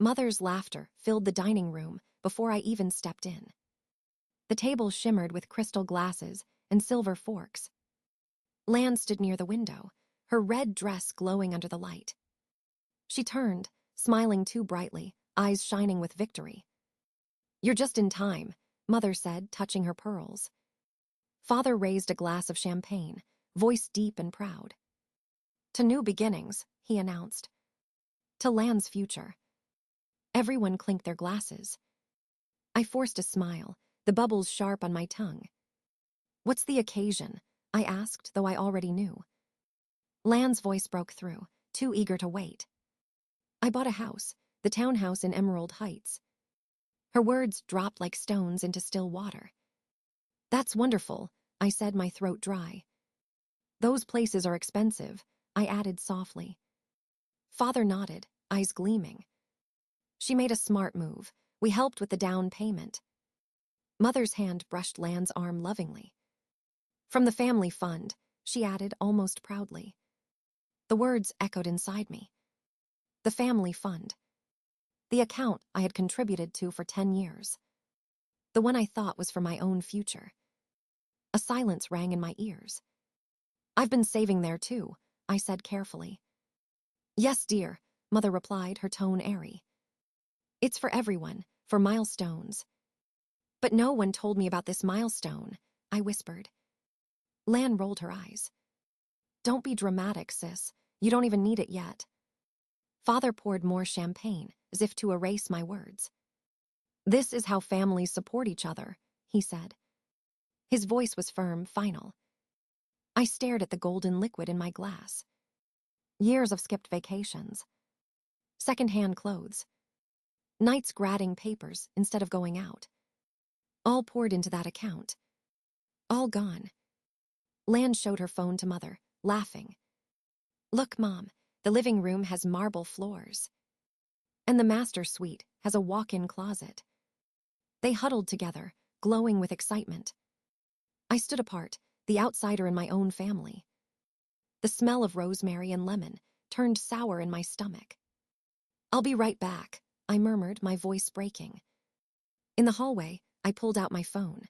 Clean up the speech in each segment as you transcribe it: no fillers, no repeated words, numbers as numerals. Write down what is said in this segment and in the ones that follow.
Mother's laughter filled the dining room before I even stepped in. The table shimmered with crystal glasses and silver forks. Lan stood near the window, her red dress glowing under the light. She turned, smiling too brightly, eyes shining with victory. "You're just in time," Mother said, touching her pearls. Father raised a glass of champagne, voice deep and proud. "To new beginnings," he announced. "To Lan's future." Everyone clinked their glasses. I forced a smile, the bubbles sharp on my tongue. "What's the occasion?" I asked, though I already knew. Lan's voice broke through, too eager to wait. "I bought a house, the townhouse in Emerald Heights." Her words dropped like stones into still water. "That's wonderful," I said, my throat dry. "Those places are expensive," I added softly. Father nodded, eyes gleaming. "She made a smart move. We helped with the down payment." Mother's hand brushed Lan's arm lovingly. "From the family fund," she added almost proudly. The words echoed inside me. The family fund. The account I had contributed to for 10 years. The one I thought was for my own future. A silence rang in my ears. "I've been saving there too," I said carefully. "Yes, dear," Mother replied, her tone airy. "It's for everyone, for milestones." "But no one told me about this milestone," I whispered. Lan rolled her eyes. "Don't be dramatic, sis. You don't even need it yet." Father poured more champagne, as if to erase my words. "This is how families support each other," he said. His voice was firm, final. I stared at the golden liquid in my glass. Years of skipped vacations. Second-hand clothes. Nights grading papers instead of going out. All poured into that account. All gone. Lan showed her phone to Mother, laughing. "Look, Mom, the living room has marble floors. And the master suite has a walk-in closet." They huddled together, glowing with excitement. I stood apart, the outsider in my own family. The smell of rosemary and lemon turned sour in my stomach. "I'll be right back," I murmured, my voice breaking. In the hallway, I pulled out my phone.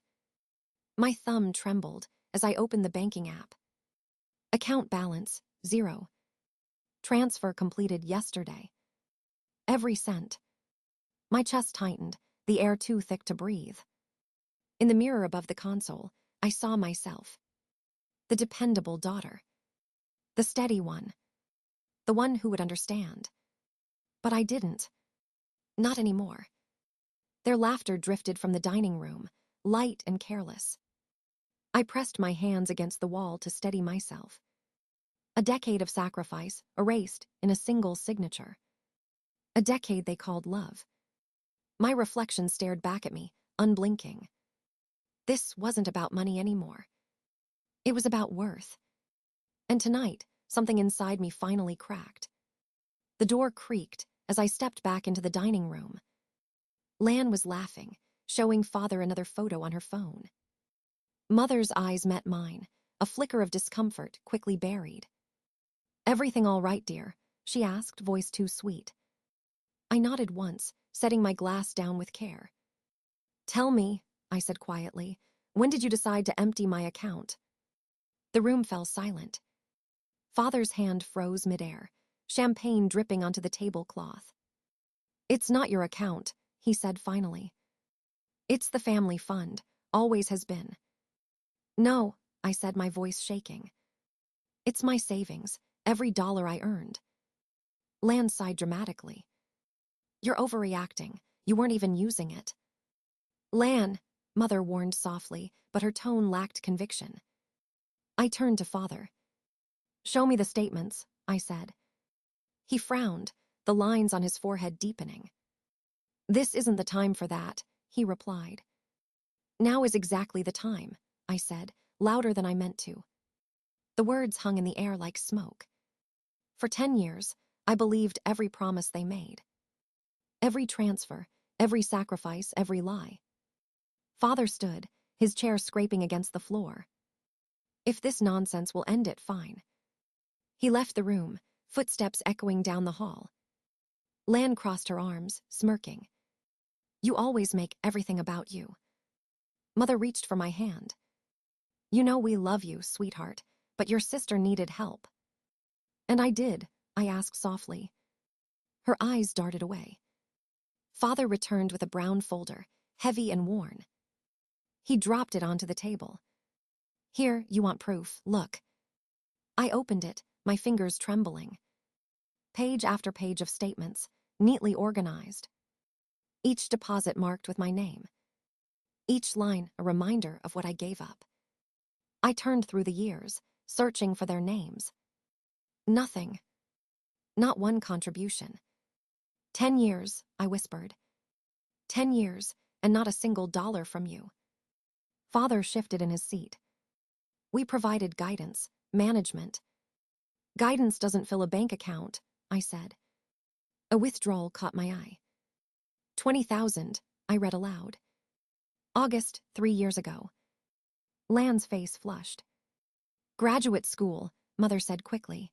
My thumb trembled as I opened the banking app. Account balance, 0. Transfer completed yesterday. Every cent. My chest tightened, the air too thick to breathe. In the mirror above the console, I saw myself. The dependable daughter. The steady one. The one who would understand. But I didn't. Not anymore. Their laughter drifted from the dining room, light and careless. I pressed my hands against the wall to steady myself. A decade of sacrifice, erased in a single signature. A decade they called love. My reflection stared back at me, unblinking. This wasn't about money anymore. It was about worth. And tonight, something inside me finally cracked. The door creaked as I stepped back into the dining room. Lan was laughing, showing Father another photo on her phone. Mother's eyes met mine, a flicker of discomfort quickly buried. "Everything all right, dear?" she asked, voice too sweet. I nodded once, setting my glass down with care. "Tell me," I said quietly, "when did you decide to empty my account?" The room fell silent. Father's hand froze midair, champagne dripping onto the tablecloth. "It's not your account," he said finally. "It's the family fund, always has been." "No," I said, my voice shaking. "It's my savings, every dollar I earned." Lan sighed dramatically. "You're overreacting. You weren't even using it." "Lan," Mother warned softly, but her tone lacked conviction. I turned to Father. "Show me the statements," I said. He frowned, the lines on his forehead deepening. "This isn't the time for that," he replied. "Now is exactly the time," I said, louder than I meant to. The words hung in the air like smoke. For 10 years, I believed every promise they made. Every transfer, every sacrifice, every lie. Father stood, his chair scraping against the floor. "If this nonsense will end it, fine." He left the room, footsteps echoing down the hall. Lan crossed her arms, smirking. You always make everything about you. Mother reached for my hand. You know we love you, sweetheart, but your sister needed help. And I did, I asked softly. Her eyes darted away. Father returned with a brown folder, heavy and worn. He dropped it onto the table. Here, you want proof, look. I opened it, my fingers trembling. Page after page of statements, neatly organized. Each deposit marked with my name. Each line a reminder of what I gave up. I turned through the years, searching for their names. Nothing. Not one contribution. 10 years, I whispered. 10 years, and not a single dollar from you. Father shifted in his seat. We provided guidance, management. Guidance doesn't fill a bank account, I said. A withdrawal caught my eye. 20,000, I read aloud. August, 3 years ago. Lan's face flushed. Graduate school, Mother said quickly.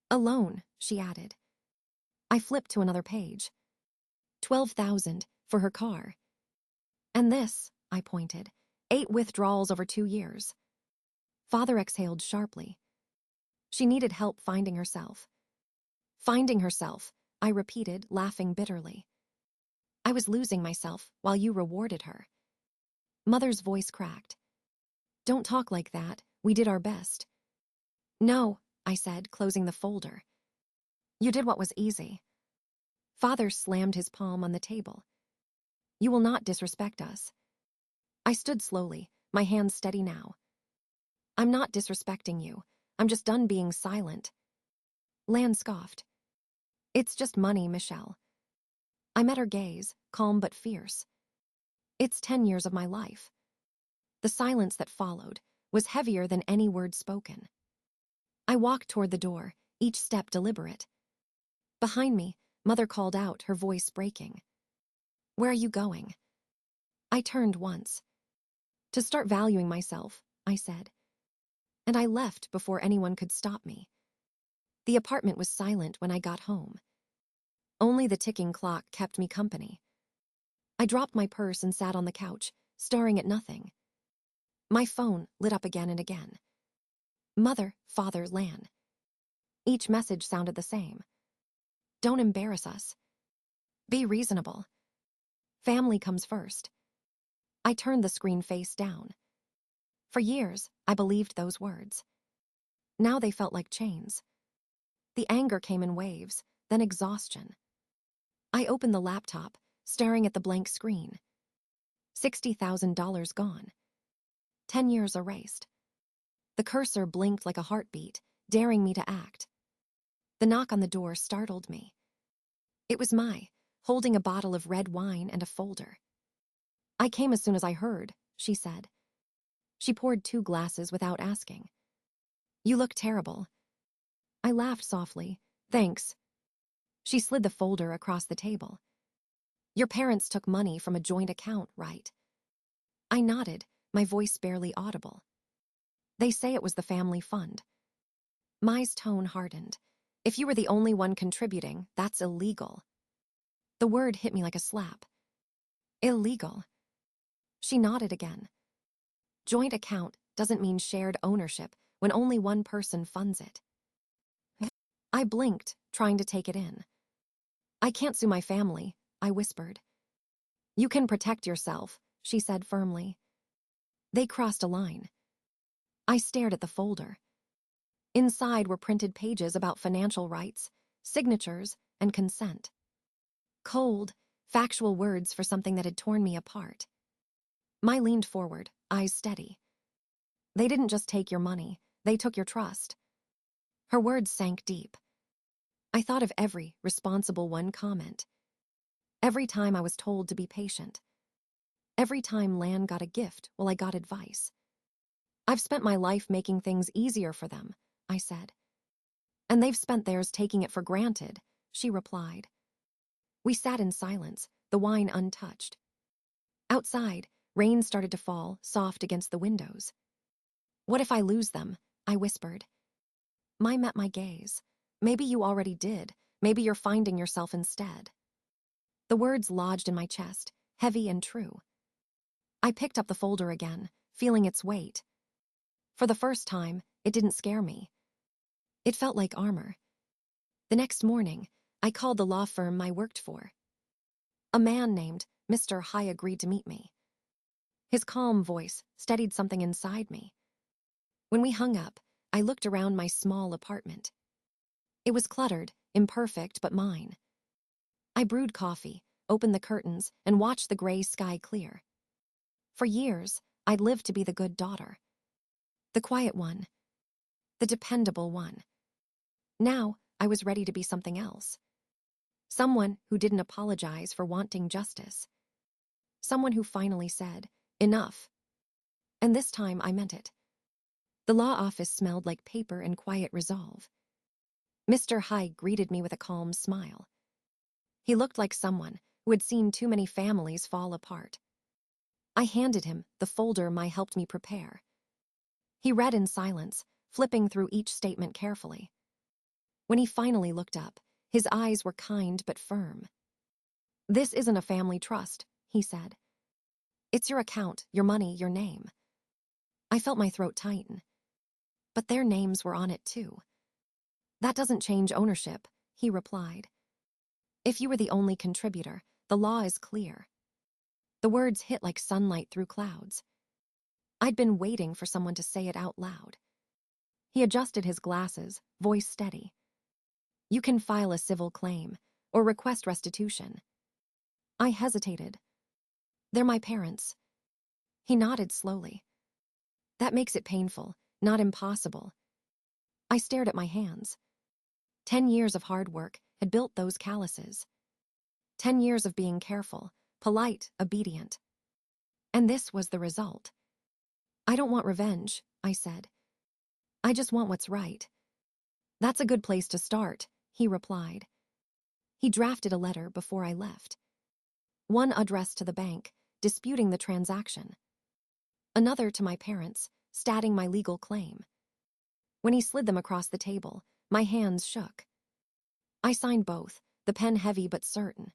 A loan, she added. I flipped to another page. 12,000 for her car. And this, I pointed, 8 withdrawals over 2 years. Father exhaled sharply. She needed help finding herself. Finding herself, I repeated, laughing bitterly. I was losing myself while you rewarded her. Mother's voice cracked. Don't talk like that, we did our best. No, I said, closing the folder. You did what was easy. Father slammed his palm on the table. You will not disrespect us. I stood slowly, my hands steady now. I'm not disrespecting you. I'm just done being silent. Lan scoffed. It's just money, Michelle. I met her gaze, calm but fierce. It's 10 years of my life. The silence that followed was heavier than any word spoken. I walked toward the door, each step deliberate. Behind me, Mother called out, her voice breaking. Where are you going? I turned once. To start valuing myself, I said. And I left before anyone could stop me. The apartment was silent when I got home. Only the ticking clock kept me company. I dropped my purse and sat on the couch, staring at nothing. My phone lit up again and again. Mother, Father, Lan. Each message sounded the same. Don't embarrass us. Be reasonable. Family comes first. I turned the screen face down. For years, I believed those words. Now they felt like chains. The anger came in waves, then exhaustion. I opened the laptop, staring at the blank screen. $60,000 gone. 10 years erased. The cursor blinked like a heartbeat, daring me to act. The knock on the door startled me. It was Mai, holding a bottle of red wine and a folder. I came as soon as I heard, she said. She poured 2 glasses without asking. You look terrible. I laughed softly. Thanks. She slid the folder across the table. Your parents took money from a joint account, right? I nodded, my voice barely audible. They say it was the family fund. Mai's tone hardened. If you were the only one contributing, that's illegal. The word hit me like a slap. Illegal. She nodded again. Joint account doesn't mean shared ownership when only one person funds it. I blinked, trying to take it in. I can't sue my family, I whispered. You can protect yourself, she said firmly. They crossed a line. I stared at the folder. Inside were printed pages about financial rights, signatures, and consent. Cold, factual words for something that had torn me apart. Mai leaned forward, eyes steady. They didn't just take your money, they took your trust. Her words sank deep. I thought of every responsible one comment. Every time I was told to be patient. Every time Lan got a gift while I got advice. I've spent my life making things easier for them, I said. And they've spent theirs taking it for granted, she replied. We sat in silence, the wine untouched. Outside, rain started to fall, soft against the windows. What if I lose them? I whispered. Mai met my gaze. Maybe you already did, Maybe you're finding yourself instead. The words lodged in my chest, heavy and true. I picked up the folder again, feeling its weight. For the first time, it didn't scare me. It felt like armor. The next morning, I called the law firm I worked for. A man named Mr. High agreed to meet me. His calm voice steadied something inside me. When we hung up, I looked around my small apartment. It was cluttered, imperfect, but mine. I brewed coffee, opened the curtains, and watched the gray sky clear. For years, I'd lived to be the good daughter. The quiet one. The dependable one. Now, I was ready to be something else. Someone who didn't apologize for wanting justice. Someone who finally said, enough. And this time I meant it. The law office smelled like paper and quiet resolve. Mr. High greeted me with a calm smile. He looked like someone who had seen too many families fall apart. I handed him the folder my helped me prepare. He read in silence, flipping through each statement carefully. When he finally looked up, his eyes were kind but firm. "This isn't a family trust," he said. "It's your account, your money, your name." I felt my throat tighten. But their names were on it too. "That doesn't change ownership," he replied. "If you were the only contributor, the law is clear." The words hit like sunlight through clouds. I'd been waiting for someone to say it out loud. He adjusted his glasses, voice steady. "You can file a civil claim or request restitution." I hesitated. "They're my parents." He nodded slowly. "That makes it painful, not impossible." I stared at my hands. 10 years of hard work had built those calluses. 10 years of being careful, polite, obedient. And this was the result. "I don't want revenge," I said. "I just want what's right." "That's a good place to start," he replied. He drafted a letter before I left. One addressed to the bank, disputing the transaction. Another to my parents, stating my legal claim. When he slid them across the table, my hands shook. I signed both, the pen heavy but certain.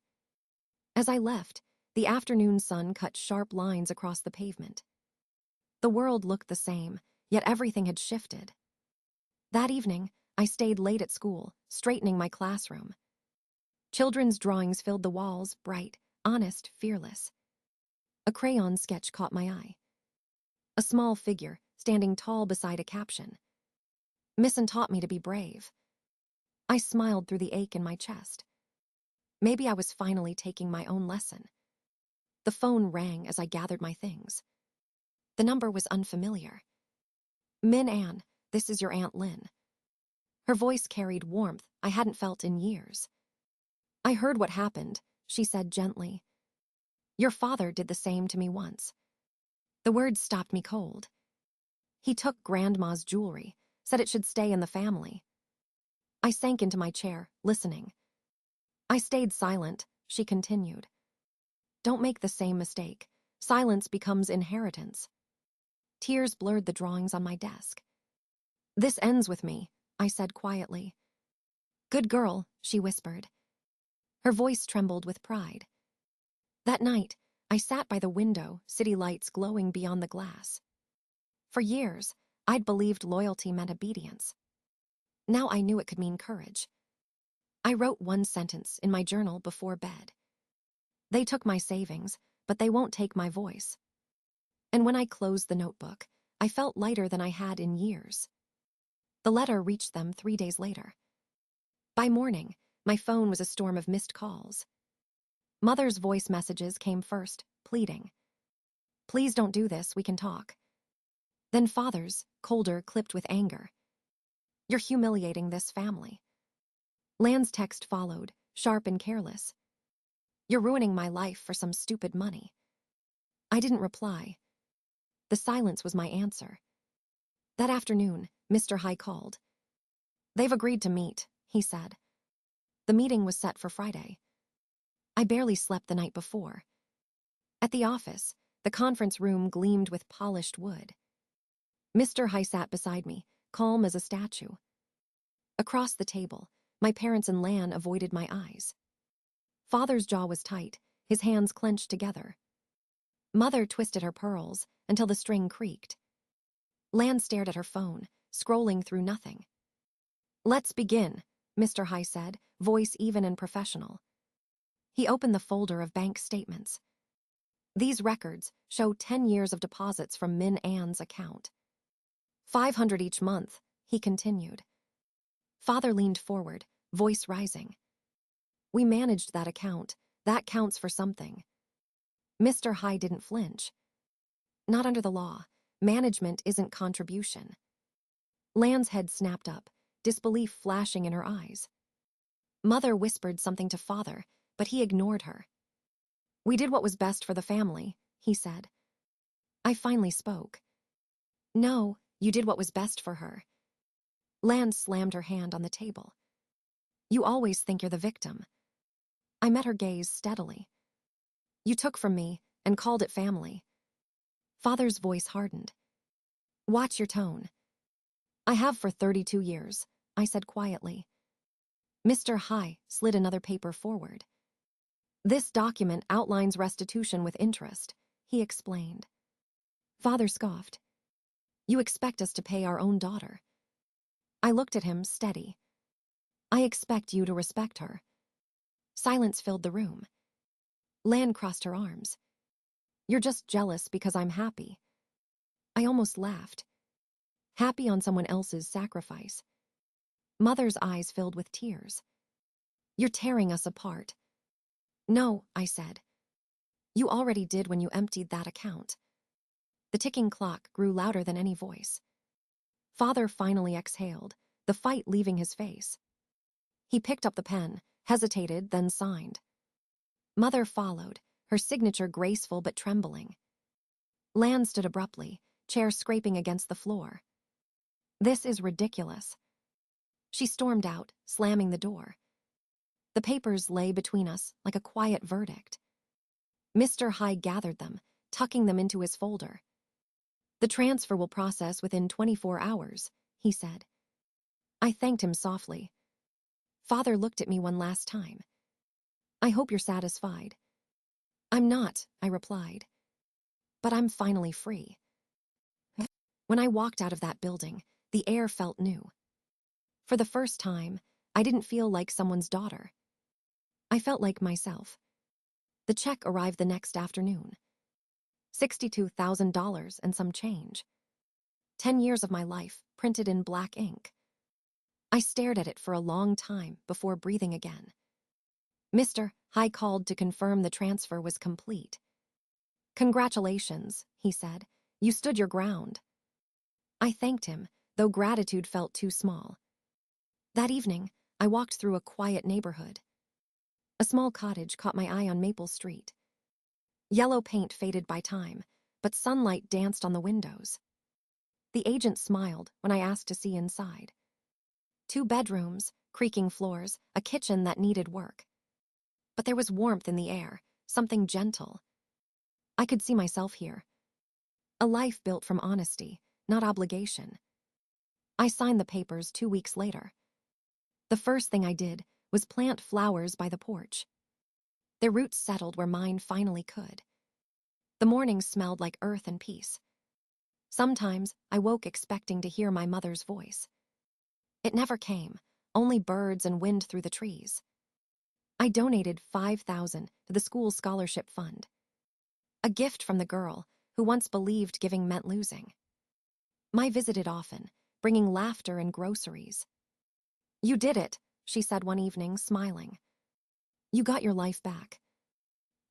As I left, the afternoon sun cut sharp lines across the pavement. The world looked the same, yet everything had shifted. That evening, I stayed late at school, straightening my classroom. Children's drawings filled the walls, bright, honest, fearless. A crayon sketch caught my eye. A small figure, standing tall beside a caption. "Missin taught me to be brave." I smiled through the ache in my chest. Maybe I was finally taking my own lesson. The phone rang as I gathered my things. The number was unfamiliar. "Minh Anh, this is your Aunt Lynn." Her voice carried warmth I hadn't felt in years. "I heard what happened," she said gently. "Your father did the same to me once." The words stopped me cold. "He took Grandma's jewelry, said it should stay in the family." I sank into my chair, listening. "I stayed silent," she continued. "Don't make the same mistake. Silence becomes inheritance." Tears blurred the drawings on my desk. "This ends with me," I said quietly. "Good girl," she whispered. Her voice trembled with pride. That night, I sat by the window, city lights glowing beyond the glass. For years, I'd believed loyalty meant obedience. Now I knew it could mean courage. I wrote one sentence in my journal before bed. "They took my savings, but they won't take my voice." And when I closed the notebook, I felt lighter than I had in years. The letter reached them 3 days later. By morning, my phone was a storm of missed calls. Mother's voice messages came first, pleading. "Please don't do this, we can talk." Then father's, colder, clipped with anger. "You're humiliating this family." Land's text followed, sharp and careless. "You're ruining my life for some stupid money." I didn't reply. The silence was my answer. That afternoon, Mr. High called. "They've agreed to meet," he said. The meeting was set for Friday. I barely slept the night before. At the office, the conference room gleamed with polished wood. Mr. High sat beside me, calm as a statue. Across the table, My parents and Lan avoided my eyes. Father's jaw was tight, his hands clenched together. Mother twisted her pearls until the string creaked. Lan stared at her phone, scrolling through nothing. "Let's begin," Mr. High said, voice even and professional. He opened the folder of bank statements. "These records show 10 years of deposits from Min Ann's account. 500 each month," he continued. Father leaned forward, voice rising. "We managed that account. That counts for something." Mr. High didn't flinch. "Not under the law. Management isn't contribution." Lan's head snapped up, disbelief flashing in her eyes. Mother whispered something to Father, but he ignored her. "We did what was best for the family," he said. I finally spoke. "No, you did what was best for her." Lan slammed her hand on the table. "You always think you're the victim." I met her gaze steadily. "You took from me and called it family." Father's voice hardened. "Watch your tone." "I have for 32 years, I said quietly. Mr. High slid another paper forward. "This document outlines restitution with interest," he explained. Father scoffed. "You expect us to pay our own daughter." I looked at him, steady. "I expect you to respect her." Silence filled the room. Lan crossed her arms. "You're just jealous because I'm happy." I almost laughed. Happy on someone else's sacrifice. Mother's eyes filled with tears. "You're tearing us apart." "No," I said. "You already did when you emptied that account." The ticking clock grew louder than any voice. Father finally exhaled, the fight leaving his face. He picked up the pen, hesitated, then signed. Mother followed, her signature graceful but trembling. Lan stood abruptly, chair scraping against the floor. "This is ridiculous." She stormed out, slamming the door. The papers lay between us like a quiet verdict. Mr. High gathered them, tucking them into his folder. "The transfer will process within 24 hours, he said. I thanked him softly. Father looked at me one last time. "I hope you're satisfied." "I'm not," I replied. "But I'm finally free." When I walked out of that building, the air felt new. For the first time, I didn't feel like someone's daughter. I felt like myself. The check arrived the next afternoon. $62,000 and some change. 10 years of my life, printed in black ink. I stared at it for a long time before breathing again. Mr. High called to confirm the transfer was complete. "Congratulations," he said. "You stood your ground." I thanked him, though gratitude felt too small. That evening, I walked through a quiet neighborhood. A small cottage caught my eye on Maple Street. Yellow paint faded by time, but sunlight danced on the windows. The agent smiled when I asked to see inside. 2 bedrooms, creaking floors, a kitchen that needed work. But there was warmth in the air, something gentle. I could see myself here. A life built from honesty, not obligation. I signed the papers 2 weeks later. The first thing I did was plant flowers by the porch. Their roots settled where mine finally could. The mornings smelled like earth and peace. Sometimes I woke expecting to hear my mother's voice. It never came, only birds and wind through the trees. I donated $5,000 to the school scholarship fund. A gift from the girl who once believed giving meant losing. I visited often, bringing laughter and groceries. "You did it," she said one evening, smiling. "You got your life back."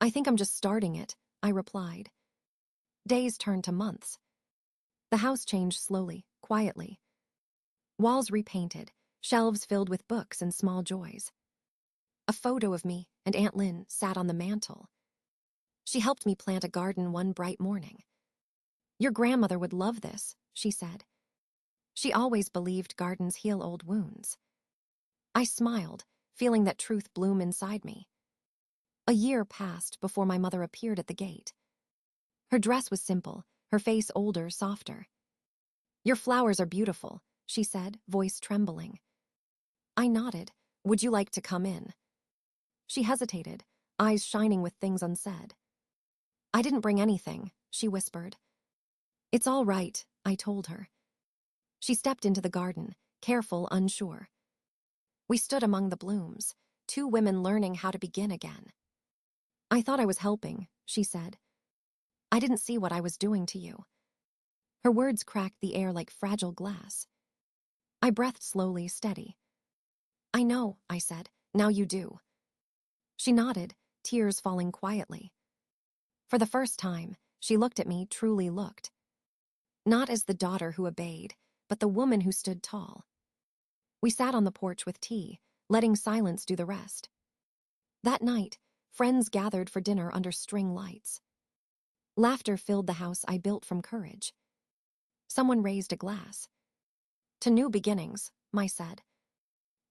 "I think I'm just starting it," I replied. Days turned to months. The house changed slowly, quietly. Walls repainted, shelves filled with books and small joys. A photo of me and Aunt Lynn sat on the mantel. She helped me plant a garden one bright morning. "Your grandmother would love this," she said. She always believed gardens heal old wounds. I smiled, feeling that truth bloom inside me. A year passed before my mother appeared at the gate. Her dress was simple, her face older, softer. "Your flowers are beautiful," she said, voice trembling. I nodded, Would you like to come in? She hesitated, eyes shining with things unsaid. I didn't bring anything, she whispered. It's all right, I told her. She stepped into the garden, careful, unsure. We stood among the blooms, two women learning how to begin again. I thought I was helping, she said. I didn't see what I was doing to you. Her words cracked the air like fragile glass. I breathed slowly, steady. I know, I said. Now you do. She nodded, tears falling quietly. For the first time, she looked at me, truly looked. Not as the daughter who obeyed, but the woman who stood tall. We sat on the porch with tea, letting silence do the rest. That night, friends gathered for dinner under string lights. Laughter filled the house I built from courage. Someone raised a glass. To new beginnings, my said.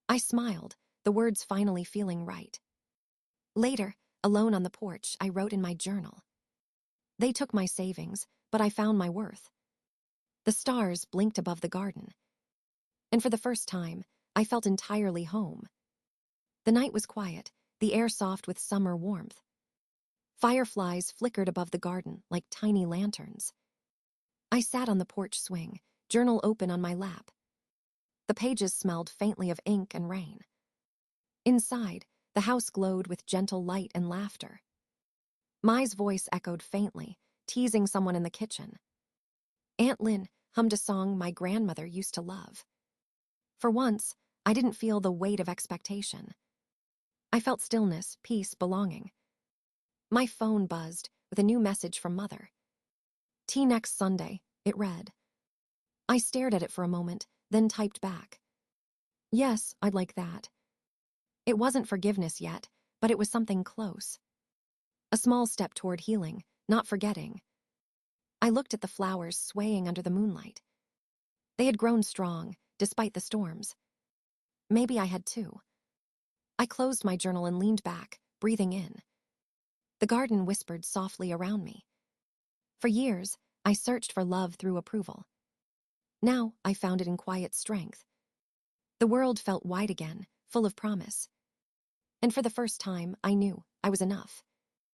I smiled, the words finally feeling right. Later, alone on the porch, I wrote in my journal. They took my savings, but I found my worth. The stars blinked above the garden. And for the first time, I felt entirely home. The night was quiet, the air soft with summer warmth. Fireflies flickered above the garden like tiny lanterns. I sat on the porch swing, journal open on my lap. The pages smelled faintly of ink and rain. Inside, the house glowed with gentle light and laughter. Mai's voice echoed faintly, teasing someone in the kitchen. Aunt Lynn hummed a song my grandmother used to love. For once, I didn't feel the weight of expectation. I felt stillness, peace, belonging. My phone buzzed with a new message from Mother. Tea next Sunday, it read. I stared at it for a moment, then typed back. Yes, I'd like that. It wasn't forgiveness yet, but it was something close. A small step toward healing, not forgetting. I looked at the flowers swaying under the moonlight. They had grown strong, despite the storms. Maybe I had too. I closed my journal and leaned back, breathing in. The garden whispered softly around me. For years, I searched for love through approval. Now, I found it in quiet strength. The world felt wide again, full of promise. And for the first time, I knew I was enough.